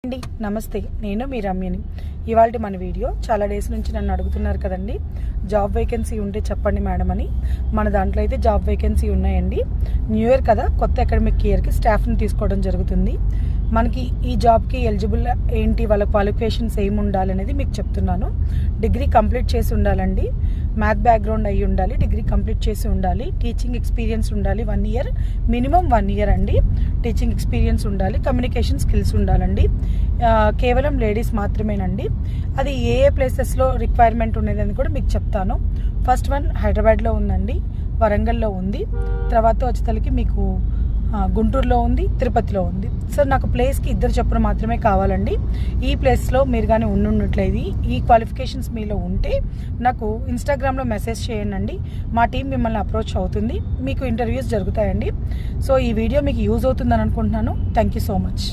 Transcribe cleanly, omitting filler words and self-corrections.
అండి నమస్తే, నేను మీ రమ్యని. ఇవాళ మన వీడియో చాలా డేస్ నుంచి నన్ను అడుగుతున్నారు కదండి, జాబ్ వేకెన్సీ ఉంటే చెప్పండి మేడం అని. మన దాంట్లో అయితే జాబ్ వేకెన్సీ ఉన్నాయండి. న్యూ ఇయర్ కదా, కొత్త అకాడమిక్ ఇయర్కి స్టాఫ్ని తీసుకోవడం జరుగుతుంది. మనకి ఈ జాబ్కి ఎలిజిబుల్ ఏంటి, వాళ్ళ క్వాలిఫికేషన్స్ ఏమి ఉండాలి అనేది మీకు చెప్తున్నాను. డిగ్రీ కంప్లీట్ చేసి ఉండాలండి, మ్యాథ్ బ్యాక్గ్రౌండ్ అయ్యి ఉండాలి, డిగ్రీ కంప్లీట్ చేసి ఉండాలి, టీచింగ్ ఎక్స్పీరియన్స్ ఉండాలి 1 ఇయర్, మినిమం 1 ఇయర్ అండి టీచింగ్ ఎక్స్పీరియన్స్ ఉండాలి, కమ్యూనికేషన్ స్కిల్స్ ఉండాలండి. కేవలం లేడీస్ మాత్రమేనండి. అది ఏ ప్లేసెస్లో రిక్వైర్మెంట్ ఉన్నదని కూడా మీకు చెప్తాను. ఫస్ట్ వన్ హైదరాబాద్లో ఉందండి, వరంగల్లో ఉంది, తర్వాత వచ్చేసరికి మీకు గుంటూరులో ఉంది, తిరుపతిలో ఉంది. సార్ నాకు ప్లేస్కి 2 చొప్పున మాత్రమే కావాలండి. ఈ ప్లేస్లో మీరు కానీ ఉన్నట్లయితే ఈ క్వాలిఫికేషన్స్ మీలో ఉంటే నాకు ఇన్స్టాగ్రామ్లో మెసేజ్ చేయండి. మా టీం మిమ్మల్ని అప్రోచ్ అవుతుంది, మీకు ఇంటర్వ్యూస్ జరుగుతాయండి. సో ఈ వీడియో మీకు యూజ్ అవుతుందని అనుకుంటున్నాను. Thank you so much.